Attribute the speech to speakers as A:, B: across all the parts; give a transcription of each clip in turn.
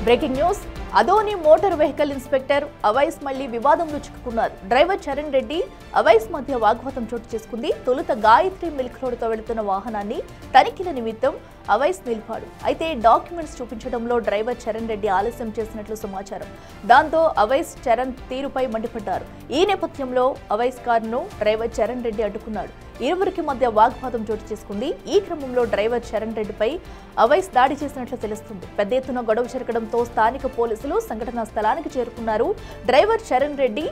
A: Breaking news Adoni motor vehicle inspector Awais మళ్లీ వివాదంలో చిక్కుకున్నారు. డ్రైవర్ చరణ్ రెడ్డి అవైస్ మధ్య వాగ్వాదం చోటు చేసుకుంది. తొలుత గాయత్రి మిల్క్ రోడ్డుతో వెళుతున్న వాహనాన్ని తనిఖీల నిమిత్తం అవైస్ నిలిపాడు. అయితే డాక్యుమెంట్స్ చూపించడంలో డ్రైవర్ చరణ్ రెడ్డి ఆలస్యం చేసినట్లు సమాచారం. దాంతో అవైస్ చరణ్ తీరుపై మండిపడ్డారు. ఈ నేపథ్యంలో అవైస్ కారును డ్రైవర్ చరణ్ రెడ్డి అడ్డుకున్నాడు. ఇరువురికి మధ్య వాగ్వాదం చోటు చేసుకుంది. ఈ క్రమంలో డ్రైవర్ చరణ్ రెడ్డిపై అవైస్ దాడి చేసినట్లు తెలుస్తుంది. పెద్ద ఎత్తున గొడవ జరగడంతో స్థానిక పోలీసులు సంఘటనా స్థలానికి చేరుకున్నారు. డ్రైవర్ చరణ్ రెడ్డి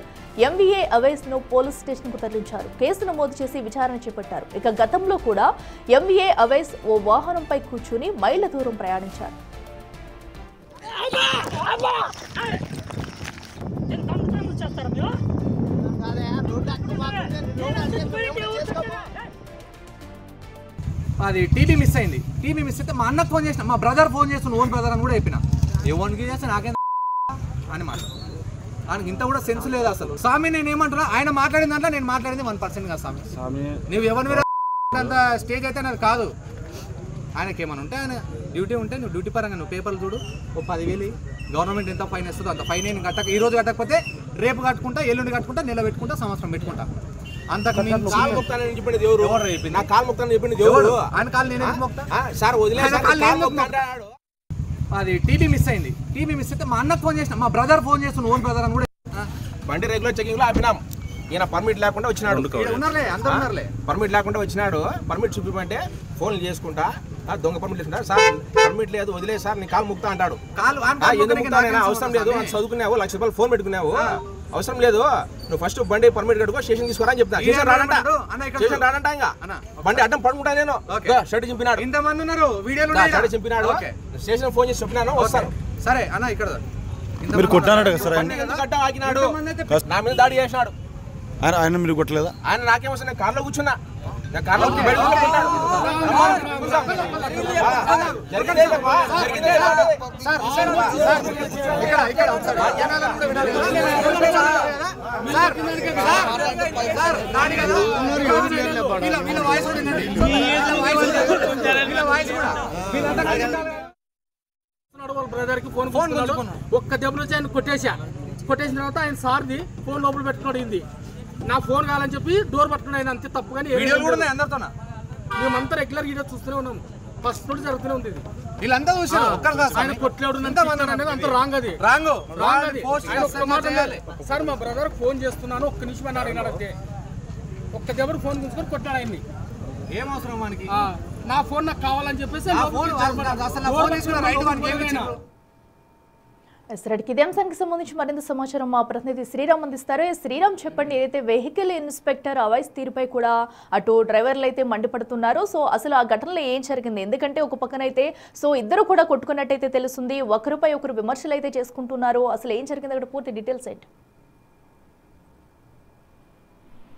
A: ఎంవీఏ అవైస్ ను పోలీస్ స్టేషన్ కు తరలించారు. కేసు నమోదు చేసి విచారణ చేపట్టారు. ఇక గతంలో కూడా ఎంవీఏ అవైస్ ఓ వాహనంపై కూర్చుని మైళ్ల దూరం ప్రయాణించారు.
B: అది టీవీ మిస్ అయింది. టీవీ మిస్ అయితే మా అన్నకు ఫోన్ చేసిన, మా బ్రదర్ ఫోన్ చేస్తున్న, ఓన్ బ్రదర్ అని కూడా చెప్పిన. ఎవరికి చేస్తే నాకేం అని మాట, ఆయనకి ఇంత కూడా సెన్స్ లేదు అసలు. స్వామి నేను ఏమంటున్నా, ఆయన మాట్లాడిన దాంట్లో నేను మాట్లాడింది 1% కదా స్వామి. నువ్వు ఎవరి అంత స్టేజ్ అయితే నాకు కాదు. ఆయనకి ఏమైనా ఉంటే, ఆయన డ్యూటీ ఉంటే నువ్వు డ్యూటీ పరంగా నువ్వు పేపర్లు చూడు. ఓ 10,000 గవర్నమెంట్ ఎంత ఫైన్ ఇస్తుందో అంత ఫైన్ నేను కట్టక, ఈ రోజు కట్టకపోతే రేపు కట్టుకుంటా, ఎల్లుండి కట్టుకుంటా, నెల పెట్టుకుంటా, సంవత్సరం పెట్టుకుంటా. అంతకు ఆయన కాలు నేను అది టీవీ మిస్ అయింది. టీవీ మిస్ అయితే మా అన్నకు ఫోన్ చేసిన, మా బ్రదర్ ఫోన్ చేస్తున్న, ఓన్ బ్రదర్ అని కూడా.
C: బండి రెగ్యులర్ చెకింగ్ లో ఆపినాం. ఈయన పర్మిట్ లేకుండా వచ్చినాడు. పర్మిట్ లేకుండా వచ్చినాడు. పర్మిట్ చూపిమంటే ఫోన్లు చేసుకుంటా దొంగ పర్మిట్ చేసుకుంటా. సార్ పర్మిట్ లేదు, వదిలేదు సార్, నీ కాలు ముక్తా అంటాడు. అవసరం లేదు, చదువుకున్నావు, ₹1,00,000 ఫోన్ పెట్టుకున్నావు, అవసరం లేదు, నువ్వు ఫస్ట్ బండి పర్మిట్ కట్టుకో, స్టేషన్ తీసుకురా అని చెప్తా. స్టేషన్ రాడంట. ఇంకా బండి అడ్డం పడుకుంటా. నేను షర్ట్ చింపినాడు. ఇంతమంది ఉన్నారు, షర్ట్ చింపినాడు. స్టేషన్ ఫోన్ చేసి చెప్పినాను, వస్తాను. సరే అన్న, ఇక్కడ
D: మీరు కొట్టాడు సార్,
C: గడ్డ ఆగినాడు, నా మీద దాడి చేసినాడు.
D: ఆయన మీరు కొట్టలేదా?
C: ఆయన నాకేం వస్తుంది, నేను కార్లో కూర్చున్నా, నేను కార్లో
E: బ్రదర్ కి ఫోన్ ఒక్క దెబ్బ నుంచి ఆయన కొట్టేసిన తర్వాత ఆయన సార్ది ఫోన్ లోపల పెట్టుకోండి. నా ఫోన్ కావాలని చెప్పి డోర్ పట్టుకుని ఆయన అంతే తప్పు. కానీ మేమంతా రెగ్యులర్ వీడియో చూస్తూనే ఉన్నాం. ఫస్ట్ నుండి జరుగుతూనే ఉంది.
B: వీళ్ళంతా చూసారు.
E: ఆయన కొట్టలేడు అంత రాంగ్. అది సార్ మా బ్రదర్ ఫోన్ చేస్తున్నాను, ఒక్క నిమిషం అని అడిగినాడు. అంతే ఒక్క దెబ్బ ఫోన్ గుంచుకొని కొట్టాడు ఆయన్ని.
B: ఏం అవసరం మనకి,
E: నా ఫోన్ నాకు కావాలని చెప్పేసి
A: ఇదే అంశానికి సంబంధించి మరింత సమాచారం మా ప్రతినిధి శ్రీరామ్ అందిస్తారు. శ్రీరామ్ చెప్పండి, ఏదైతే వెహికల్ ఇన్స్పెక్టర్ అవైస్ తీరుపై కూడా అటు డ్రైవర్లు అయితే మండిపడుతున్నారు. సో అసలు ఆ ఘటనలో ఏం జరిగింది? ఎందుకంటే ఒక పక్కన అయితే ఇద్దరు కూడా కొట్టుకున్నట్టయితే తెలుస్తుంది, ఒకరిపై ఒకరు విమర్శలు అయితే చేసుకుంటున్నారు. అసలు ఏం జరిగింది అక్కడ, పూర్తి డీటెయిల్స్ ఏంటి?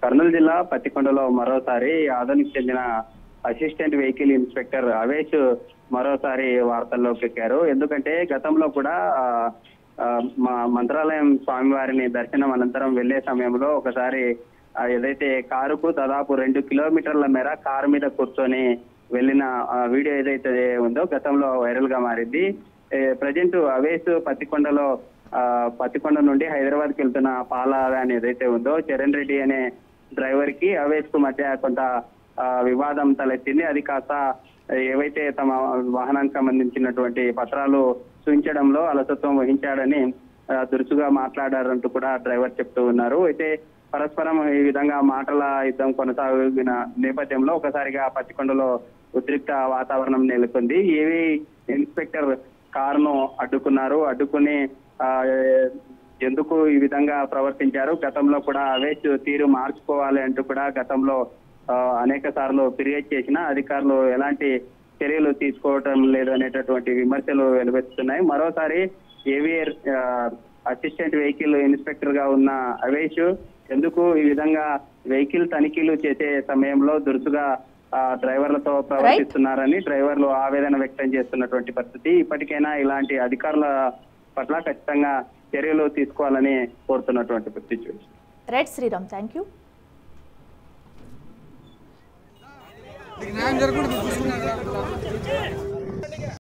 F: కర్నూలు జిల్లా పత్తికొండలో మరోసారి ఆదోనికి చెందిన అసిస్టెంట్ వెహికల్ ఇన్స్పెక్టర్ అవైస్ మరోసారి వార్తల్లోకి ఎక్కారు. ఎందుకంటే గతంలో కూడా మా మంత్రాలయం స్వామివారిని దర్శనం అనంతరం వెళ్లే సమయంలో ఒకసారి ఏదైతే కారుకు దాదాపు 2 కిలోమీటర్ల మేర కారు మీద కూర్చొని వెళ్లిన వీడియో ఏదైతే ఉందో గతంలో వైరల్ గా మారింది. ప్రజెంట్ అవైస్ పత్తికొండ నుండి హైదరాబాద్కి వెళ్తున్న పాల వ్యాన్ ఏదైతే ఉందో, చరణ్ రెడ్డి అనే డ్రైవర్ కి అవైస్ కు మధ్య కొంత వివాదం తలెత్తింది. అది కాస్త ఏవైతే తమ వాహనానికి సంబంధించినటువంటి పత్రాలు చూపించడంలో అలసత్వం వహించాడని దురుసుగా మాట్లాడారంటూ కూడా డ్రైవర్ చెప్తూ ఉన్నారు. అయితే పరస్పరం ఈ విధంగా మాటల యుద్ధం కొనసాగిన నేపథ్యంలో ఒకసారిగా పత్తికొండలో ఉద్రిక్త వాతావరణం నెలకొంది. ఏవి ఇన్స్పెక్టర్ కారును అడ్డుకుని ఎందుకు ఈ విధంగా ప్రవర్తించారు, గతంలో కూడా అవైస్ తీరు మార్చుకోవాలి అంటూ కూడా గతంలో అనేక సార్లు ఫిర్యాదు చేసిన అధికారులు ఎలాంటి చర్యలు తీసుకోవటం లేదు అనేటటువంటి విమర్శలు వెలువెత్తుతున్నాయి. మరోసారి ఏవిఆర్ అసిస్టెంట్ వెహికల్ ఇన్స్పెక్టర్ గా ఉన్న అవైస్ ఎందుకు ఈ విధంగా వెహికల్ తనిఖీలు చేసే సమయంలో దురుసుగా డ్రైవర్లతో ప్రవర్తిస్తున్నారని డ్రైవర్లు ఆవేదన వ్యక్తం చేస్తున్నటువంటి పరిస్థితి. ఇప్పటికైనా ఇలాంటి అధికారుల పట్ల ఖచ్చితంగా చర్యలు తీసుకోవాలని కోరుతున్నటువంటి పరిస్థితి.
A: Right Sriram, thank you.